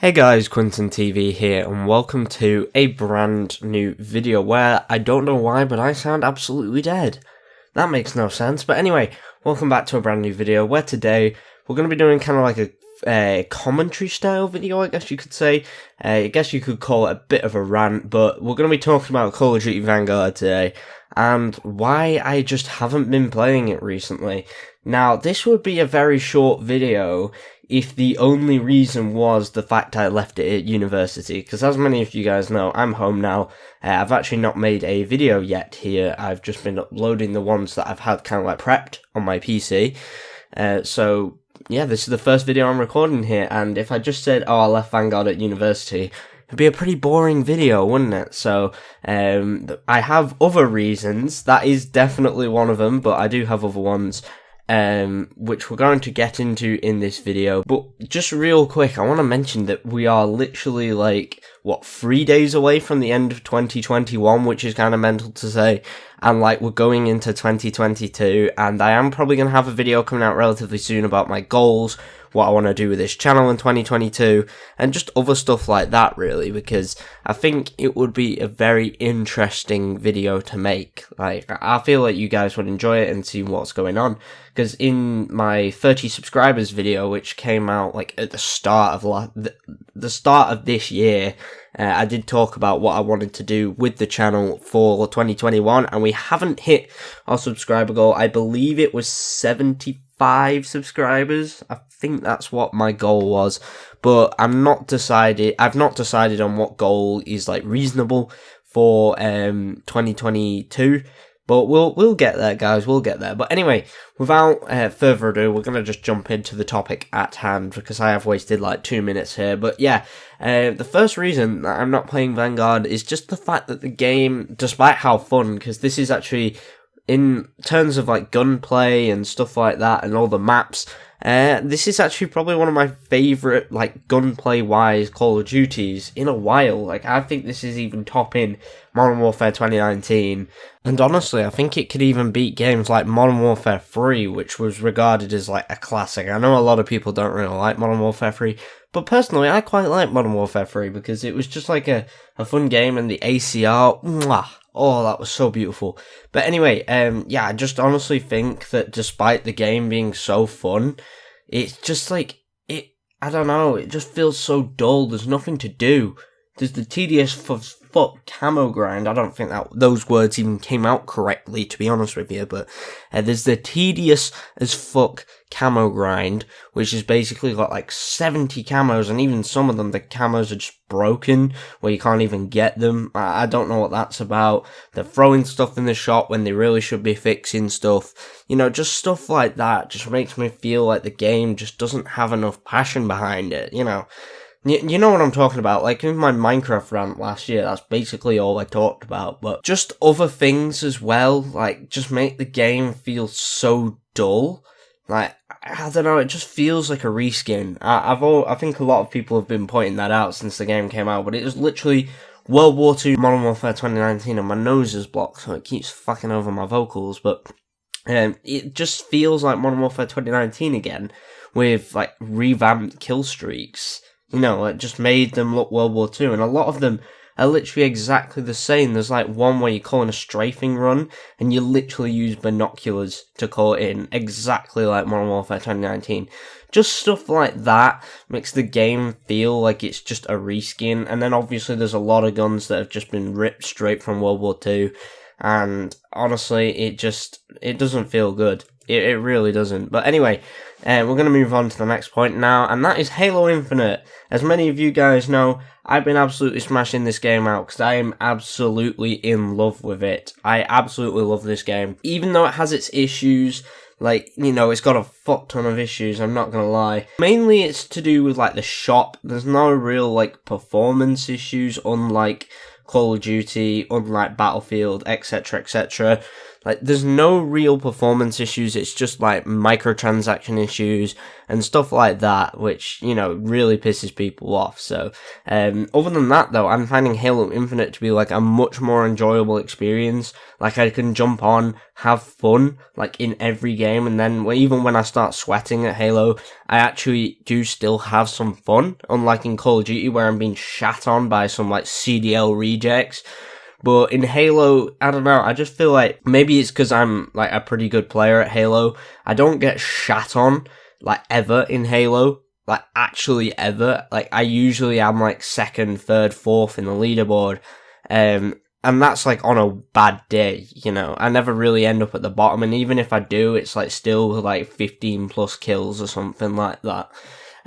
Hey guys, QuinntonTV here, and welcome to a brand new video where I don't know why, but I sound absolutely dead. That makes no sense, but anyway, welcome back to a brand new video where today we're going to be doing kind of like a commentary style video, I guess you could say. I guess you could call it a bit of a rant, but we're going to be talking about Call of Duty Vanguard today, and why I just haven't been playing it recently. Now, this would be a very short video if the only reason was the fact I left it at university, because as many of you guys know, I'm home now. I've actually not made a video yet here. I've just been uploading the ones that I've had kind of like prepped on my PC. So yeah, this is the first video I'm recording here, and if I just said, oh, I left Vanguard at university, it'd be a pretty boring video, wouldn't it? So, I have other reasons. That is definitely one of them, but I do have other ones, which we're going to get into in this video. But just real quick, I want to mention that we are literally like, 3 days away from the end of 2021, which is kind of mental to say, and like we're going into 2022, and I am probably going to have a video coming out relatively soon about my goals, what I want to do with this channel in 2022, and just other stuff like that really, because I think it would be a very interesting video to make. Like, I feel like you guys would enjoy it and see what's going on, because in my 30 subscribers video, which came out like at the start of the start of this year, I did talk about what I wanted to do with the channel for 2021, and we haven't hit our subscriber goal. I believe it was 75 subscribers. I think that's what my goal was, but I've not decided on what goal is like reasonable for 2022. But we'll get there, guys, we'll get there. But anyway, without further ado, we're going to just jump into the topic at hand, because I have wasted like 2 minutes here. But yeah, the first reason that I'm not playing Vanguard is just the fact that the game, despite how fun, because this is actually, in terms of like gunplay and stuff like that and all the maps, this is actually probably one of my favourite, like, gunplay-wise Call of Duties in a while. Like, I think this is even topping Modern Warfare 2019. And honestly, I think it could even beat games like Modern Warfare 3, which was regarded as, like, a classic. I know a lot of people don't really like Modern Warfare 3, but personally, I quite like Modern Warfare 3 because it was just, like, a fun game, and the ACR, mwah. Oh, that was so beautiful. But anyway, yeah, I just honestly think that despite the game being so fun, it's just like, I don't know, it just feels so dull. There's nothing to do. There's the tedious fuck camo grind. I don't think that those words even came out correctly, to be honest with you, but there's the tedious as fuck camo grind, which is basically got like 70 camos, and even some of them, the camos are just broken, where you can't even get them. I don't know what that's about. They're throwing stuff in the shop when they really should be fixing stuff. You know, just stuff like that just makes me feel like the game just doesn't have enough passion behind it, you know. You know what I'm talking about, like in my Minecraft rant last year, that's basically all I talked about, but just other things as well, like, just make the game feel so dull. Like, I don't know, it just feels like a reskin. I think a lot of people have been pointing that out since the game came out, but it was literally World War II Modern Warfare 2019, and my nose is blocked, so it keeps fucking over my vocals, but it just feels like Modern Warfare 2019 again, with, like, revamped kill streaks. You know, it just made them look World War II, and a lot of them are literally exactly the same. There's like one where you call in a strafing run, and you literally use binoculars to call it in, exactly like Modern Warfare 2019. Just stuff like that makes the game feel like it's just a reskin, and then obviously there's a lot of guns that have just been ripped straight from World War II, and honestly, it doesn't feel good. It really doesn't. But anyway, we're going to move on to the next point now, and that is Halo Infinite. As many of you guys know, I've been absolutely smashing this game out because I am absolutely in love with it. I absolutely love this game. Even though it has its issues, like, you know, it's got a fuck ton of issues, I'm not going to lie. Mainly it's to do with, like, the shop. There's no real, like, performance issues, unlike Call of Duty, unlike Battlefield, etc., etc. Like, there's no real performance issues, it's just, like, microtransaction issues and stuff like that, which, you know, really pisses people off. So, other than that, though, I'm finding Halo Infinite to be, like, a much more enjoyable experience. Like, I can jump on, have fun, like, in every game, and then even when I start sweating at Halo, I actually do still have some fun, unlike in Call of Duty, where I'm being shat on by some, like, CDL rejects. But in Halo, I don't know, I just feel like maybe it's because I'm, like, a pretty good player at Halo. I don't get shat on, like, ever in Halo. Like, actually ever. Like, I usually am, like, second, third, fourth in the leaderboard. And that's, like, on a bad day, you know. I never really end up at the bottom, and even if I do, it's, like, still, like, 15 plus kills or something like that.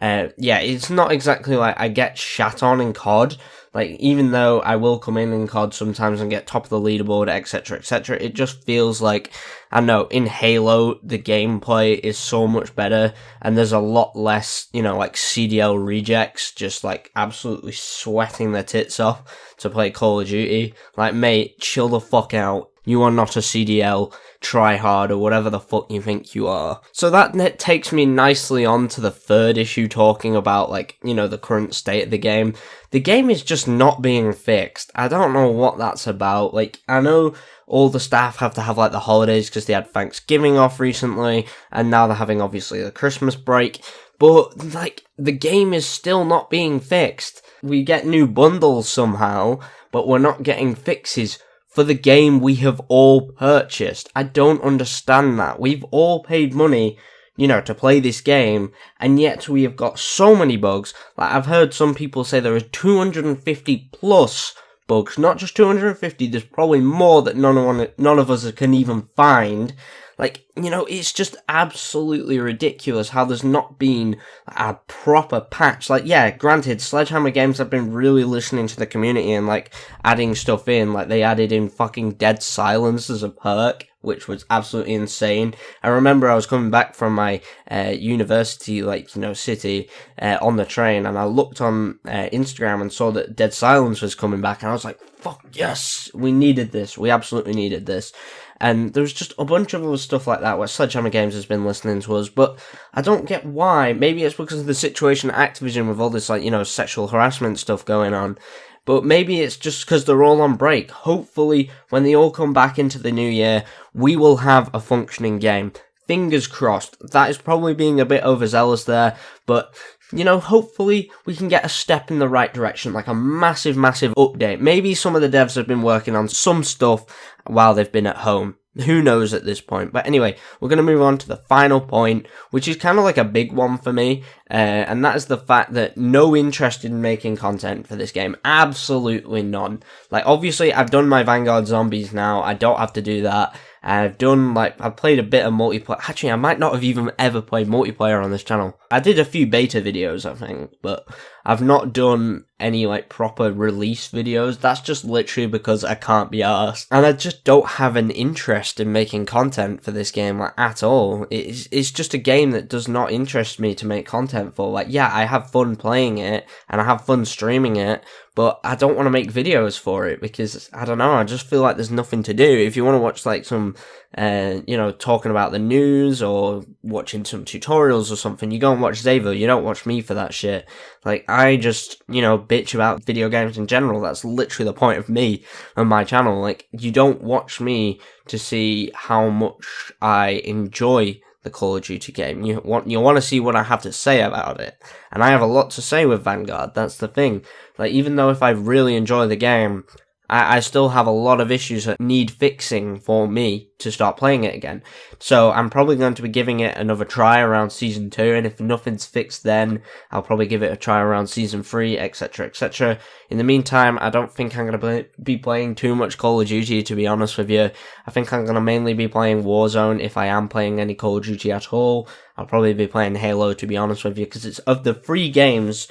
Yeah, it's not exactly like I get shat on in COD. Like, even though I will come in COD sometimes and get top of the leaderboard, etc., etc., it just feels like, I don't know, in Halo, the gameplay is so much better, and there's a lot less, you know, like, CDL rejects just, like, absolutely sweating their tits off to play Call of Duty. Like, mate, chill the fuck out. You are not a CDL, try hard, or whatever the fuck you think you are. So that takes me nicely on to the third issue, talking about, like, you know, the current state of the game. The game is just not being fixed. I don't know what that's about. Like, I know all the staff have to have, like, the holidays because they had Thanksgiving off recently, and now they're having, obviously, the Christmas break, but, like, the game is still not being fixed. We get new bundles somehow, but we're not getting fixes for the game we have all purchased. I don't understand that. We've all paid money, you know, to play this game, and yet we have got so many bugs. Like, I've heard some people say there are 250 plus bugs, not just 250, there's probably more that none of us can even find. Like, you know, it's just absolutely ridiculous how there's not been a proper patch. Like, yeah, granted, Sledgehammer Games have been really listening to the community and, like, adding stuff in. Like, they added in fucking Dead Silence as a perk, which was absolutely insane. I remember I was coming back from my university, like, you know, city, on the train, and I looked on Instagram and saw that Dead Silence was coming back, and I was like, fuck yes, we needed this. We absolutely needed this. And there's just a bunch of other stuff like that where Sledgehammer Games has been listening to us, but I don't get why. Maybe it's because of the situation at Activision with all this, like, you know, sexual harassment stuff going on. But maybe it's just because they're all on break. Hopefully, when they all come back into the new year, we will have a functioning game. Fingers crossed. That is probably being a bit overzealous there, but, you know, hopefully we can get a step in the right direction, like a massive, massive update. Maybe some of the devs have been working on some stuff while they've been at home. Who knows at this point? But anyway, we're going to move on to the final point, which is kind of like a big one for me, and that is the fact that no interest in making content for this game. Absolutely none. Like, obviously, I've done my Vanguard Zombies now. I don't have to do that. I've done, like, I've played a bit of multiplayer. Actually, I might not have even ever played multiplayer on this channel. I did a few beta videos, I think, but I've not done any, like, proper release videos. That's just literally because I can't be arsed. And I just don't have an interest in making content for this game, like, at all. It's just a game that does not interest me to make content for. Like, yeah, I have fun playing it, and I have fun streaming it, but I don't want to make videos for it because, I don't know, I just feel like there's nothing to do. If you want to watch, like, some, you know, talking about the news or watching some tutorials or something, you go and watch Xavvo. You don't watch me for that shit. Like, I just, you know, bitch about video games in general. That's literally the point of me and my channel. Like, you don't watch me to see how much I enjoy the Call of Duty game. You want to see what I have to say about it. And I have a lot to say with Vanguard, that's the thing. Like, even though if I really enjoy the game, I still have a lot of issues that need fixing for me to start playing it again. So I'm probably going to be giving it another try around Season 2, and if nothing's fixed then, I'll probably give it a try around Season 3, etc, etc. In the meantime, I don't think I'm going to be playing too much Call of Duty, to be honest with you. I think I'm going to mainly be playing Warzone if I am playing any Call of Duty at all. I'll probably be playing Halo, to be honest with you, because it's of the 3 games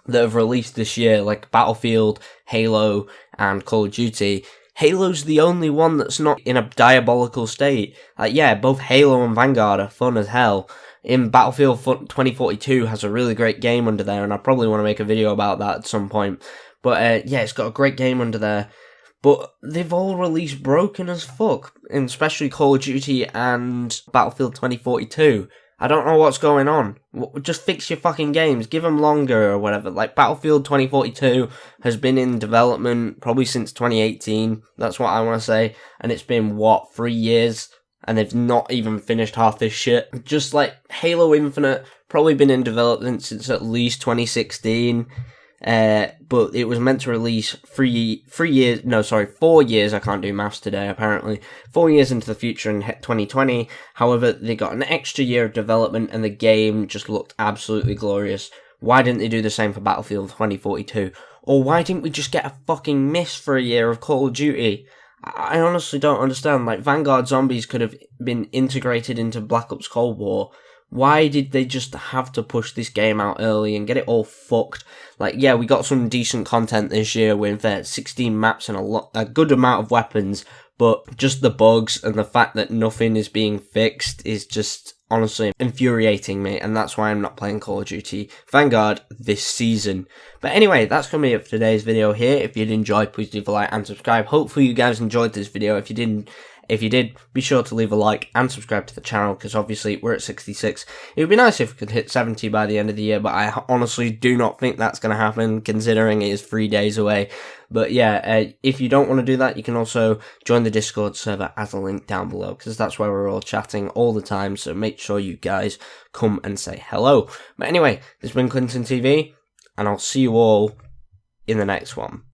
that have released this year, like Battlefield, Halo, and Call of Duty, Halo's the only one that's not in a diabolical state. Yeah, both Halo and Vanguard are fun as hell. In Battlefield 2042 has a really great game under there, and I probably want to make a video about that at some point. But yeah, it's got a great game under there. but they've all released broken as fuck, and especially Call of Duty and Battlefield 2042. I don't know what's going on. Just fix your fucking games. Give them longer or whatever. Like, Battlefield 2042 has been in development probably since 2018. That's what I want to say. And it's been, 3 years? And they've not even finished half this shit. Just like Halo Infinite, probably been in development since at least 2016. But it was meant to release 4 years, I can't do maths today apparently, 4 years into the future in 2020, however, they got an extra year of development and the game just looked absolutely glorious. Why didn't they do the same for Battlefield 2042? Or why didn't we just get a fucking miss for a year of Call of Duty? I honestly don't understand. Like, Vanguard Zombies could have been integrated into Black Ops Cold War. Why did they just have to push this game out early and get it all fucked? Like, yeah, we got some decent content this year with 16 maps and a good amount of weapons, but just the bugs and the fact that nothing is being fixed is just honestly infuriating me, and that's why I'm not playing Call of Duty Vanguard this season. But anyway, that's going to be it for today's video here. If you did enjoy, please leave a like and subscribe. Hopefully you guys enjoyed this video. If you did, be sure to leave a like and subscribe to the channel, because obviously we're at 66. It would be nice if we could hit 70 by the end of the year, but I honestly do not think that's going to happen, considering it is 3 days away. But yeah, if you don't want to do that, you can also join the Discord server as a link down below, because that's where we're all chatting all the time, so make sure you guys come and say hello. But anyway, this has been QuinntonTV, and I'll see you all in the next one.